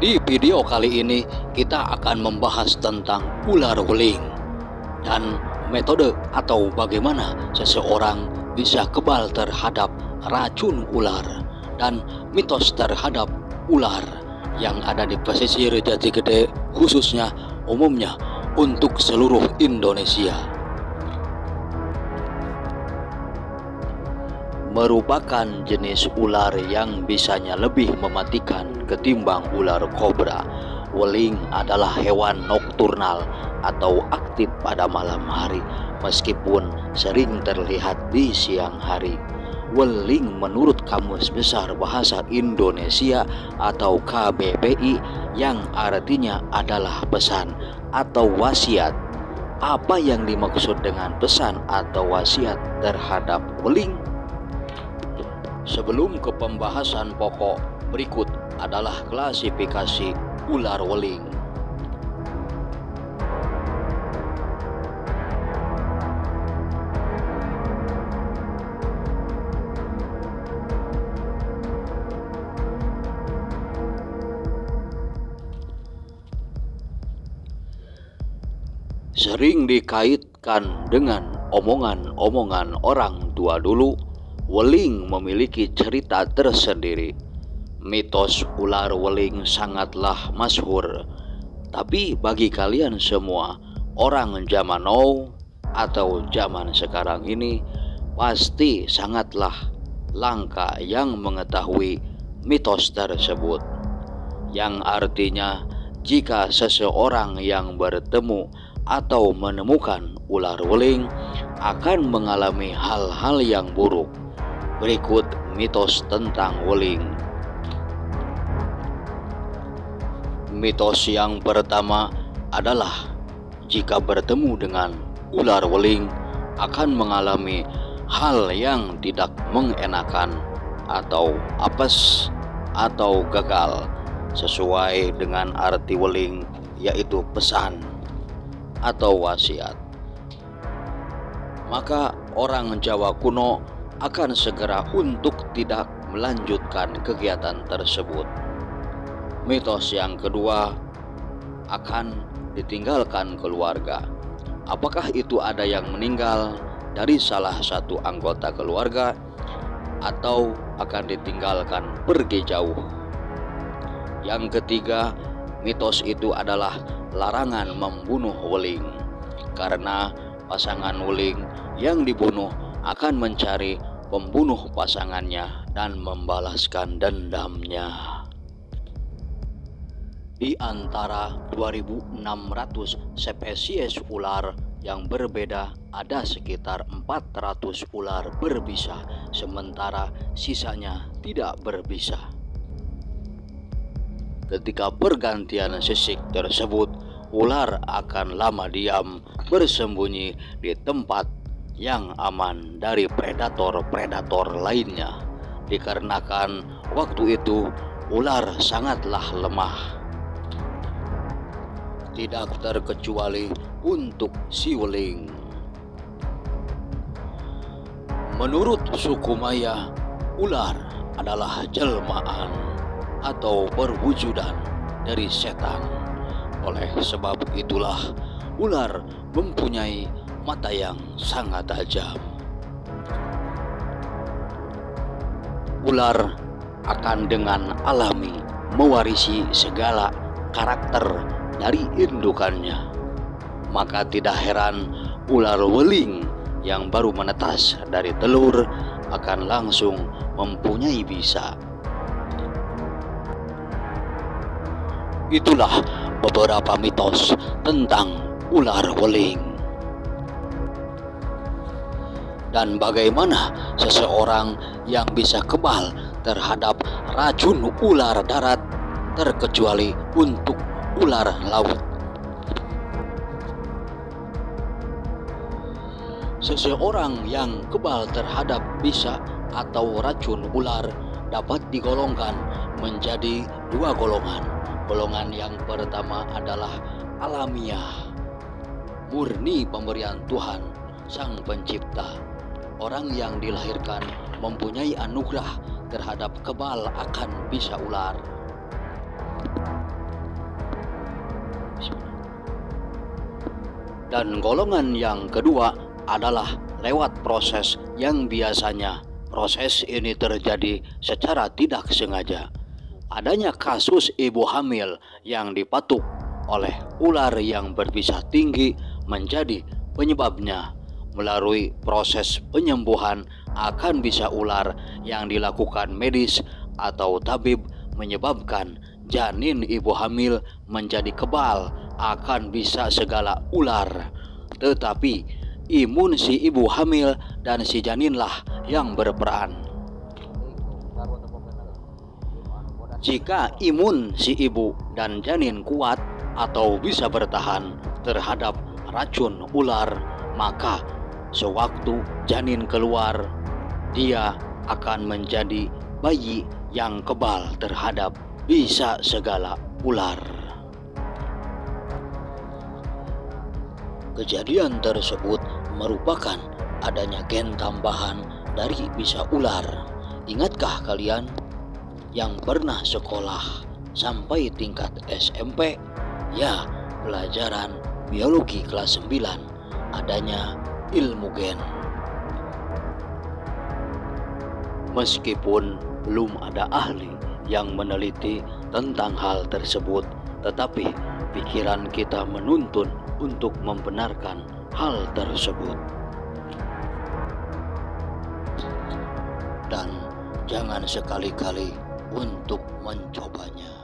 Di video kali ini kita akan membahas tentang ular weling dan metode atau bagaimana seseorang bisa kebal terhadap racun ular dan mitos terhadap ular yang ada di pesisir Jati Gede, khususnya umumnya untuk seluruh Indonesia. Merupakan jenis ular yang bisanya lebih mematikan ketimbang ular kobra. Weling adalah hewan nokturnal atau aktif pada malam hari meskipun sering terlihat di siang hari. Weling menurut Kamus Besar Bahasa Indonesia atau KBBI yang artinya adalah pesan atau wasiat. Apa yang dimaksud dengan pesan atau wasiat terhadap weling? Sebelum ke pembahasan pokok, berikut adalah klasifikasi ular weling. Sering dikaitkan dengan omongan-omongan orang tua dulu, weling memiliki cerita tersendiri. Mitos ular weling sangatlah masyhur. Tapi bagi kalian semua, orang zaman now atau zaman sekarang ini, pasti sangatlah langka yang mengetahui mitos tersebut. Yang artinya, jika seseorang yang bertemu atau menemukan ular weling akan mengalami hal-hal yang buruk. Berikut mitos tentang weling. Mitos yang pertama adalah jika bertemu dengan ular weling akan mengalami hal yang tidak mengenakan atau apes atau gagal sesuai dengan arti weling, yaitu pesan atau wasiat. Maka orang Jawa kuno akan segera untuk tidak melanjutkan kegiatan tersebut. Mitos yang kedua, akan ditinggalkan keluarga. Apakah itu ada yang meninggal dari salah satu anggota keluarga atau akan ditinggalkan pergi jauh? Yang ketiga, mitos itu adalah larangan membunuh weling, karena pasangan weling yang dibunuh akan mencari pembunuh pasangannya dan membalaskan dendamnya. Di antara 2.600 spesies ular yang berbeda, ada sekitar 400 ular berbisa, sementara sisanya tidak berbisa. Ketika pergantian sisik tersebut, ular akan lama diam bersembunyi di tempat yang aman dari predator-predator lainnya. Dikarenakan waktu itu ular sangatlah lemah. Tidak terkecuali untuk si weling. Menurut suku Maya, ular adalah jelmaan atau perwujudan dari setan. Oleh sebab itulah ular mempunyai mata yang sangat tajam. Ular akan dengan alami mewarisi segala karakter dari indukannya. Maka tidak heran ular weling yang baru menetas dari telur akan langsung mempunyai bisa. Itulah beberapa mitos tentang ular weling. Dan bagaimana seseorang yang bisa kebal terhadap racun ular darat terkecuali untuk ular laut. Seseorang yang kebal terhadap bisa atau racun ular dapat digolongkan menjadi dua golongan. Golongan yang pertama adalah alamiah, murni pemberian Tuhan Sang Pencipta. Orang yang dilahirkan mempunyai anugerah terhadap kebal akan bisa ular. Dan golongan yang kedua adalah lewat proses yang biasanya proses ini terjadi secara tidak sengaja. Adanya kasus ibu hamil yang dipatuk oleh ular yang berbisa tinggi menjadi penyebabnya. Melalui proses penyembuhan akan bisa ular yang dilakukan medis atau tabib menyebabkan janin ibu hamil menjadi kebal akan bisa segala ular. Tetapi imun si ibu hamil dan si janinlah yang berperan. Jika imun si ibu dan janin kuat atau bisa bertahan terhadap racun ular, maka sewaktu janin keluar, dia akan menjadi bayi yang kebal terhadap bisa segala ular. Kejadian tersebut merupakan adanya gen tambahan dari bisa ular. Ingatkah kalian yang pernah sekolah sampai tingkat SMP? Ya, pelajaran biologi kelas 9 adanya ilmu gen. Meskipun belum ada ahli yang meneliti tentang hal tersebut, tetapi pikiran kita menuntun untuk membenarkan hal tersebut. Dan jangan sekali-kali untuk mencobanya.